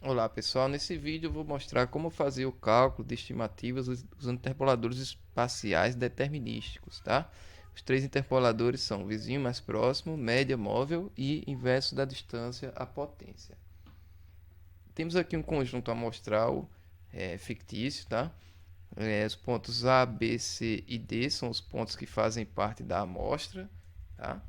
Olá pessoal, nesse vídeo eu vou mostrar como fazer o cálculo de estimativas usando interpoladores espaciais determinísticos, tá? Os três interpoladores são vizinho mais próximo, média móvel e inverso da distância à potência. Temos aqui um conjunto amostral fictício, tá? Os pontos A, B, C e D são os pontos que fazem parte da amostra, tá?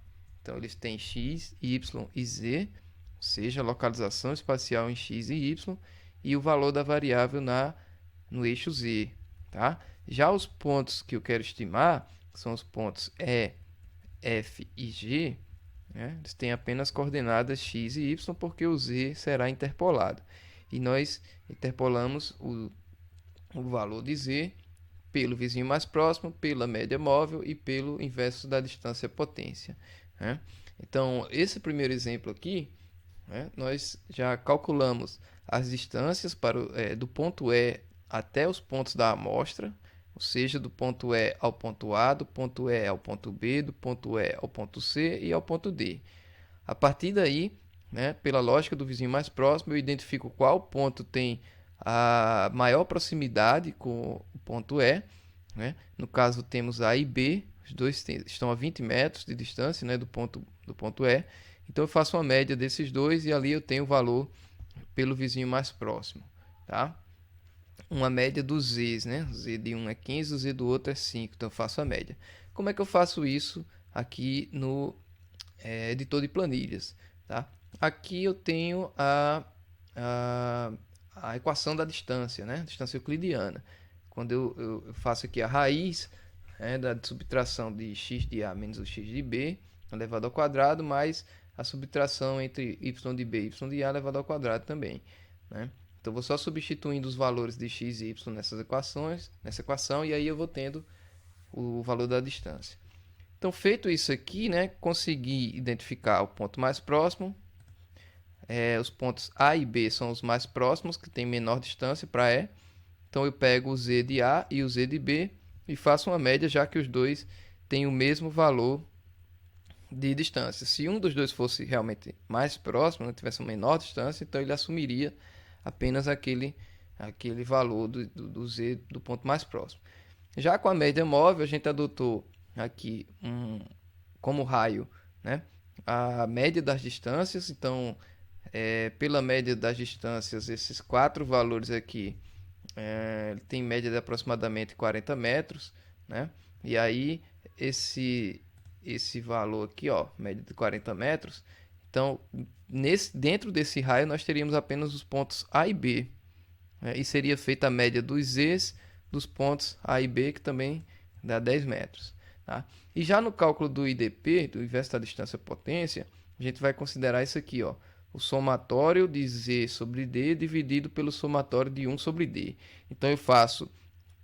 Então eles têm x, y e z, ou seja, a localização espacial em x e y e o valor da variável no eixo z, tá? Já os pontos que eu quero estimar, que são os pontos E, F e G, né? Eles têm apenas coordenadas x e y porque o z será interpolado. E nós interpolamos o valor de z pelo vizinho mais próximo, pela média móvel e pelo inverso da distância potência, né? Então, esse primeiro exemplo aqui, né, nós já calculamos as distâncias do ponto E até os pontos da amostra, ou seja, do ponto E ao ponto A, do ponto E ao ponto B, do ponto E ao ponto C e ao ponto D. A partir daí, né, pela lógica do vizinho mais próximo, eu identifico qual ponto tem a maior proximidade com o ponto E. Né? No caso, temos A e B, os dois estão a 20 metros de distância, né, do ponto E. Então, eu faço uma média desses dois e ali eu tenho o valor pelo vizinho mais próximo. Tá? Uma média dos Z's, né? O Z de um é 15, o Z do outro é 5, então eu faço a média. Como é que eu faço isso aqui no editor de planilhas? Tá? Aqui eu tenho a, a equação da distância, né? Distância euclidiana. Quando eu faço aqui a raiz da subtração de x de a menos o x de b elevado ao quadrado, mais a subtração entre y de b e y de a elevado ao quadrado também. Né? Então, vou só substituindo os valores de x e y nessa equação, e aí eu vou tendo o valor da distância. Então, feito isso aqui, né, consegui identificar o ponto mais próximo. Os pontos A e B são os mais próximos, que tem menor distância para E. Então, eu pego o Z de A e o Z de B e faço uma média, já que os dois têm o mesmo valor de distância. Se um dos dois fosse realmente mais próximo, né, tivesse uma menor distância, então ele assumiria apenas aquele valor do Z do ponto mais próximo. Já com a média móvel, a gente adotou aqui como raio, né, a média das distâncias. Então, pela média das distâncias, esses quatro valores aqui tem média de aproximadamente 40 metros, né? E aí esse valor aqui, ó, média de 40 metros. Então, dentro desse raio nós teríamos apenas os pontos A e B, né? E seria feita a média dos Z's dos pontos A e B, que também dá 10 metros. Tá? E já no cálculo do IDP, do inverso da distância potência, a gente vai considerar isso aqui, ó, o somatório de Z sobre D dividido pelo somatório de 1 sobre D. Então eu faço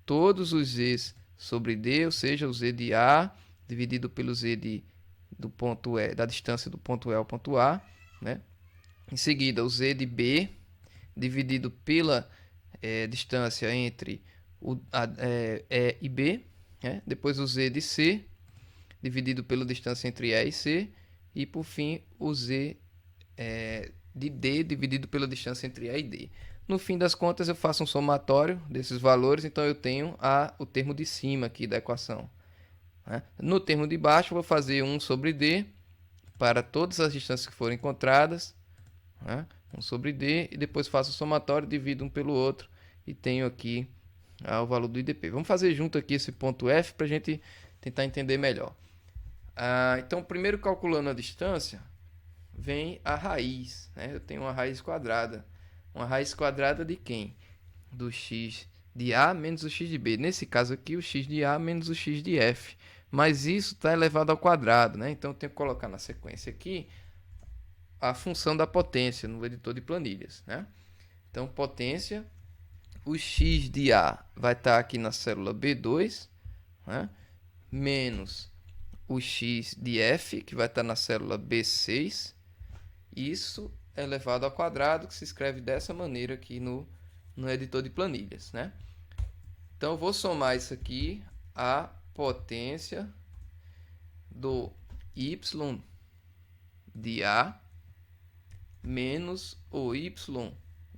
todos os Z's sobre D, ou seja, o Z de A dividido pelo do ponto E, da distância do ponto E ao ponto A, né? Em seguida, o Z de B dividido pela distância entre E e B, né? Depois o Z de C dividido pela distância entre E e C, e por fim o Z de D dividido pela distância entre E e D. No fim das contas, eu faço um somatório desses valores, então eu tenho o termo de cima aqui da equação. Né? No termo de baixo, eu vou fazer 1 sobre D para todas as distâncias que forem encontradas, né? 1 sobre D, e depois faço o somatório, divido um pelo outro e tenho aqui o valor do IDP. Vamos fazer junto aqui esse ponto F para a gente tentar entender melhor. Então, primeiro calculando a distância, vem a raiz. Né? Eu tenho uma raiz quadrada. Uma raiz quadrada de quem? Do x de A menos o x de B. Nesse caso aqui, o x de A menos o x de F. Mas isso está elevado ao quadrado. Né? Então, eu tenho que colocar na sequência aqui a função da potência no editor de planilhas. Né? Então, potência, o x de A vai estar aqui na célula B2, né? Menos o x de F, que vai estar na célula B6. Isso é elevado ao quadrado, que se escreve dessa maneira aqui no editor de planilhas. Né? Então, eu vou somar isso aqui a potência do y de A menos o y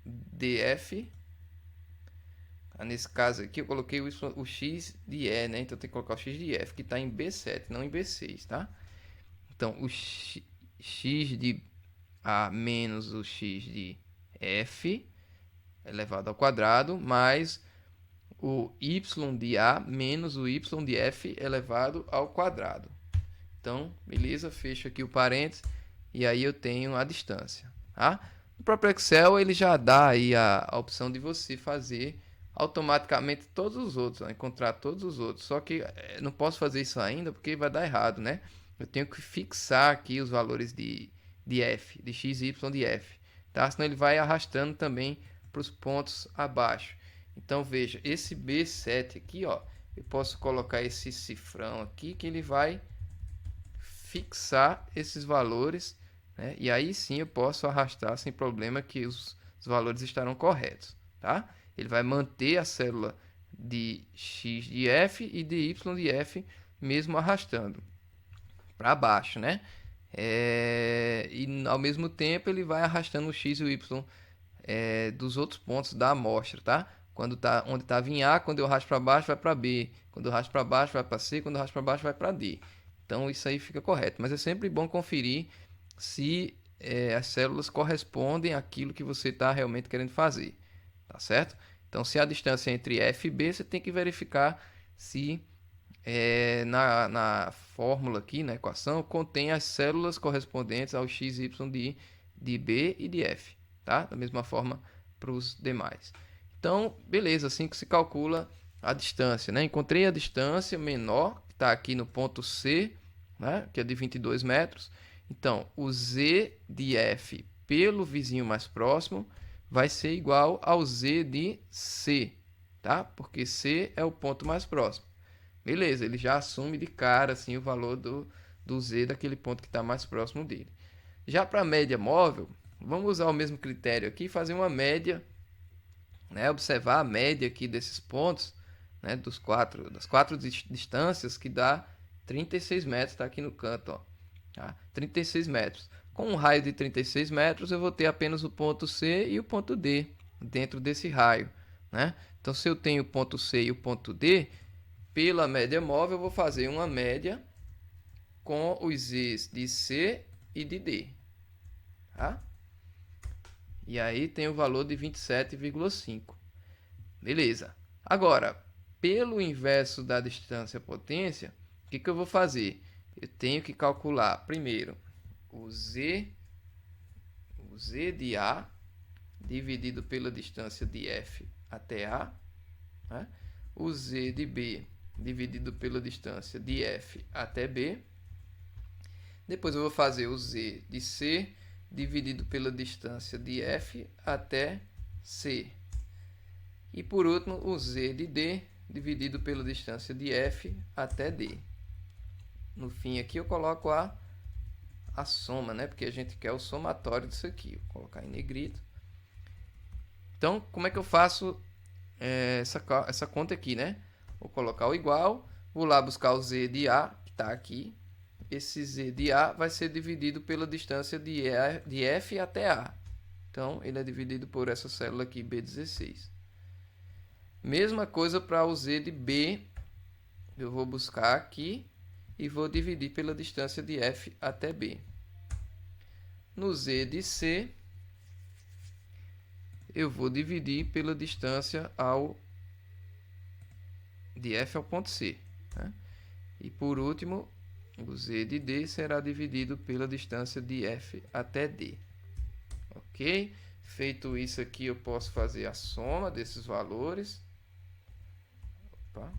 df. Nesse caso aqui eu coloquei o x de E, né? Então tem que colocar o x de F, que está em B7, não em B6, tá? Então o x de A menos o x de F elevado ao quadrado, mais o y de A menos o y de F elevado ao quadrado. Então, beleza? Fecho aqui o parênteses e aí eu tenho a distância, tá? No próprio Excel ele já dá aí a opção de você fazer automaticamente todos os outros, ó, encontrar todos os outros. Só que não posso fazer isso ainda porque vai dar errado, né? Eu tenho que fixar aqui os valores de F, de x, y, de F, tá? Senão ele vai arrastando também para os pontos abaixo. Então veja, esse B7 aqui, ó, eu posso colocar esse cifrão aqui que ele vai fixar esses valores, né? E aí sim eu posso arrastar sem problema que os valores estarão corretos, tá? Ele vai manter a célula de x de F e de y de F mesmo arrastando para baixo, né? E ao mesmo tempo ele vai arrastando o x e o y dos outros pontos da amostra, tá? Onde estava em A, quando eu arrasto para baixo vai para B, quando eu arrasto para baixo vai para C, quando eu arrasto para baixo vai para D. Então isso aí fica correto, mas é sempre bom conferir se as células correspondem àquilo que você está realmente querendo fazer, tá certo? Então se a distância é entre F e B, você tem que verificar se na fórmula aqui, na equação, contém as células correspondentes ao x, y de B e de F, tá? Da mesma forma para os demais. Então, beleza, assim que se calcula a distância, né? Encontrei a distância menor, que está aqui no ponto C, né? Que é de 22 metros. Então, o Z de F pelo vizinho mais próximo vai ser igual ao Z de C, tá? Porque C é o ponto mais próximo. Beleza, ele já assume de cara assim, o valor do Z daquele ponto que está mais próximo dele. Já para a média móvel, vamos usar o mesmo critério aqui e fazer uma média, né? Observar a média aqui desses pontos, né? Das quatro distâncias, que dá 36 metros, está aqui no canto, ó, tá? 36 metros. Com um raio de 36 metros, eu vou ter apenas o ponto C e o ponto D dentro desse raio, né? Então, se eu tenho o ponto C e o ponto D, pela média móvel, eu vou fazer uma média com os Z's de C e de D, tá? E aí tem o valor de 27,5. Beleza. Agora, pelo inverso da distância potência, o que eu vou fazer? Eu tenho que calcular primeiro o Z de A dividido pela distância de F até A, né? O Z de B dividido pela distância de F até B. Depois eu vou fazer o Z de C dividido pela distância de F até C. E por último, o Z de D dividido pela distância de F até D. No fim aqui eu coloco a soma, né? Porque a gente quer o somatório disso aqui. Vou colocar em negrito. Então, como é que eu faço essa conta aqui, né? Vou colocar o igual, vou lá buscar o Z de A, que está aqui. Esse Z de A vai ser dividido pela distância de F até A. Então, ele é dividido por essa célula aqui, B16. Mesma coisa para o Z de B. Eu vou buscar aqui e vou dividir pela distância de F até B. No Z de C, eu vou dividir pela distância de F ao ponto C, né? E por último, o Z de D será dividido pela distância de F até D. Ok? Feito isso aqui, eu posso fazer a soma desses valores. Opa,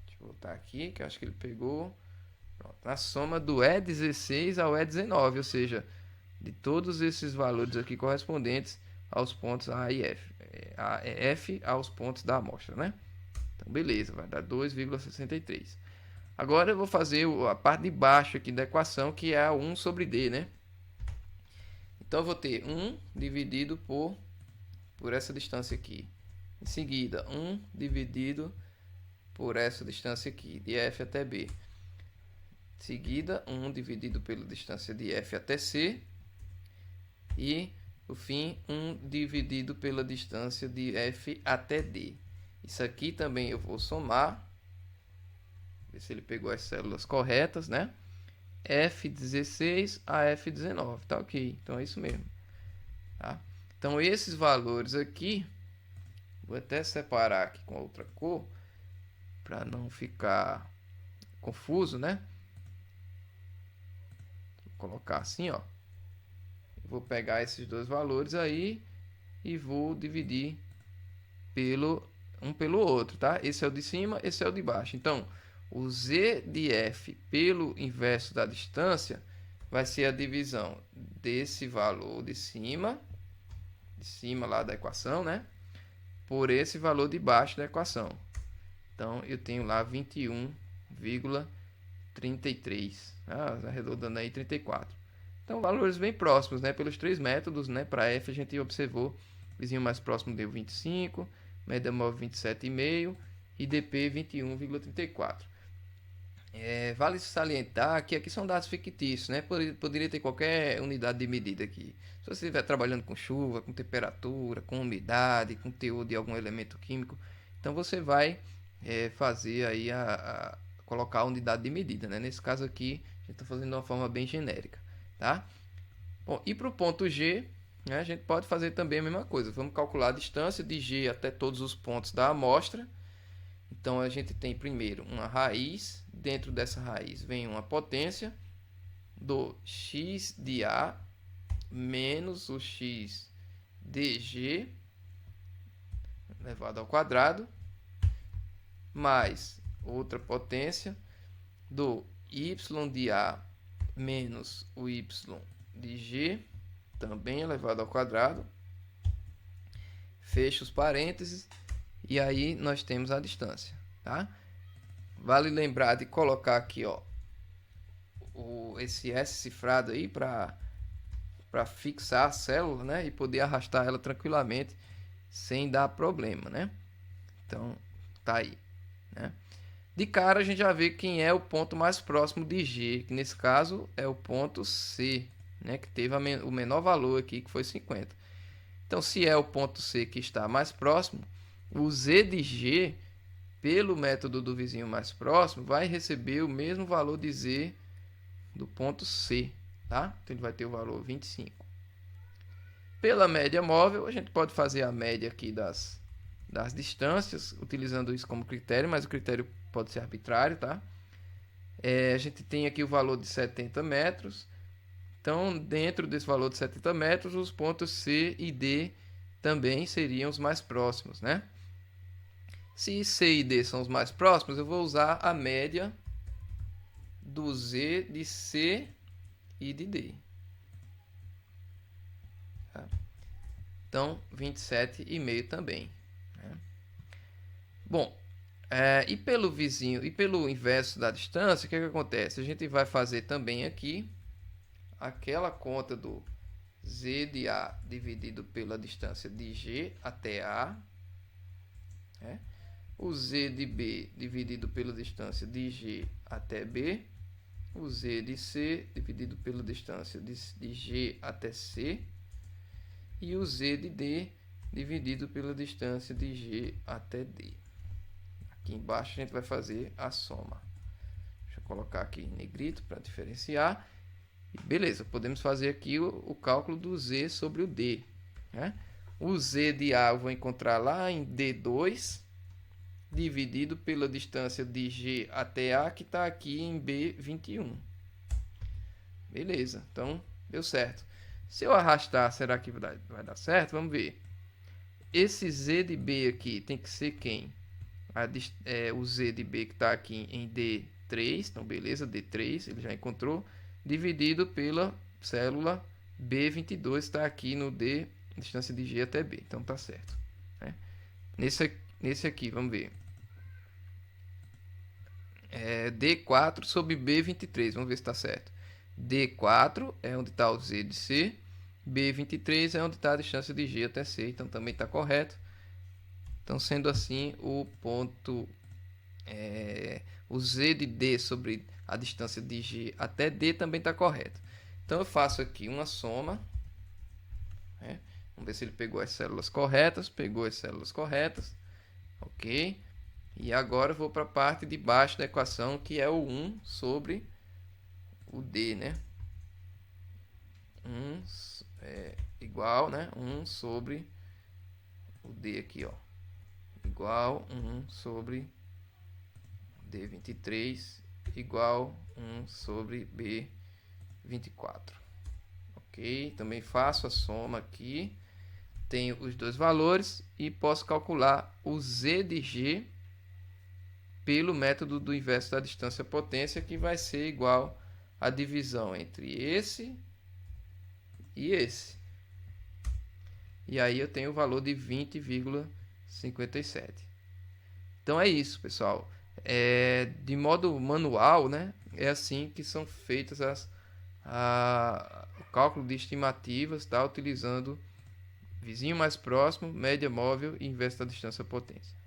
deixa eu voltar aqui, que eu acho que ele pegou. Pronto, a soma do E16 ao E19, ou seja, de todos esses valores aqui correspondentes aos pontos A e F, A e F aos pontos da amostra, né? Então, beleza, vai dar 2,63. Agora eu vou fazer a parte de baixo aqui da equação, que é a 1 sobre D, né? Então eu vou ter 1 dividido por essa distância aqui. Em seguida, 1 dividido por essa distância aqui, de F até B. Em seguida, 1 dividido pela distância de F até C. E Por fim, 1 dividido pela distância de F até D. Isso aqui também eu vou somar. Ver se ele pegou as células corretas, né? F16 a F19, tá ok. Então é isso mesmo. Tá? Então esses valores aqui, vou até separar aqui com outra cor, para não ficar confuso, né? Vou colocar assim, ó. Vou pegar esses dois valores aí e vou dividir um pelo outro, tá? Esse é o de cima, esse é o de baixo. Então, o z de f pelo inverso da distância vai ser a divisão desse valor de cima lá da equação, né? Por esse valor de baixo da equação. Então, eu tenho lá 21,33, arredondando aí 34. Então, valores bem próximos, né? Pelos três métodos, né? Para F a gente observou, o vizinho mais próximo deu 25, média móvel 27,5 e DP 21,34. Vale salientar que aqui são dados fictícios, né? Poderia ter qualquer unidade de medida aqui. Se você estiver trabalhando com chuva, com temperatura, com umidade, com teor de algum elemento químico, então você vai fazer aí colocar a unidade de medida, né? Nesse caso aqui, a gente está fazendo de uma forma bem genérica, tá? Bom, e para o ponto G, né, a gente pode fazer também a mesma coisa. Vamos calcular a distância de G até todos os pontos da amostra. Então, a gente tem primeiro uma raiz. Dentro dessa raiz vem uma potência do x de A menos o x de G elevado ao quadrado, mais outra potência do y de A menos o y de G, também elevado ao quadrado. Fecha os parênteses e aí nós temos a distância, tá? Vale lembrar de colocar aqui, ó, esse S cifrado aí para fixar a célula, né? E poder arrastar ela tranquilamente sem dar problema, né? Então, tá aí, né? De cara a gente já vê quem é o ponto mais próximo de G, que nesse caso é o ponto C, né? Que teve o menor valor aqui, que foi 50. Então, se é o ponto C que está mais próximo, o Z de G, pelo método do vizinho mais próximo, vai receber o mesmo valor de Z do ponto C, tá? Então, ele vai ter o valor 25. Pela média móvel, a gente pode fazer a média aqui das distâncias, utilizando isso como critério, mas o critério pode ser arbitrário, tá? A gente tem aqui o valor de 70 metros. Então, dentro desse valor de 70 metros, os pontos C e D também seriam os mais próximos, né? Se C e D são os mais próximos, eu vou usar a média do Z de C e de D. Tá? Então, 27,5 também. Né? Bom, e pelo vizinho e pelo inverso da distância, o que acontece? A gente vai fazer também aqui aquela conta do Z de A dividido pela distância de G até A, né? O Z de B dividido pela distância de G até B, o Z de C dividido pela distância de G até C, e o Z de D dividido pela distância de G até D. Aqui embaixo a gente vai fazer a soma. Deixa eu colocar aqui em negrito para diferenciar. E beleza, podemos fazer aqui o cálculo do Z sobre o D. Né? O Z de A eu vou encontrar lá em D2, dividido pela distância de G até A, que está aqui em B21. Beleza, então deu certo. Se eu arrastar, será que vai dar certo? Vamos ver. Esse Z de B aqui tem que ser quem? O Z de B que está aqui em D3, então beleza, D3, ele já encontrou, dividido pela célula B22, está aqui no D, distância de G até B, então tá certo. Né? Nesse aqui, vamos ver. D4 sobre B23, vamos ver se está certo. D4 é onde está o Z de C, B23 é onde está a distância de G até C, então também está correto. Então, sendo assim, o ponto, o Z de D sobre a distância de G até D também está correto. Então, eu faço aqui uma soma, né? Vamos ver se ele pegou as células corretas. Pegou as células corretas. Ok. E agora eu vou para a parte de baixo da equação, que é o 1 sobre o D, né? 1 é igual, né? 1 sobre o D aqui, ó. Igual 1 sobre D23 igual 1 sobre B24. Ok? Também faço a soma aqui. Tenho os dois valores e posso calcular o Z de G pelo método do inverso da distância potência, que vai ser igual à divisão entre esse e esse. E aí eu tenho o valor de 20,57. Então é isso, pessoal. De modo manual, né? É assim que são feitas o cálculo de estimativas, tá? Utilizando vizinho mais próximo, média móvel e inverso da distância potência.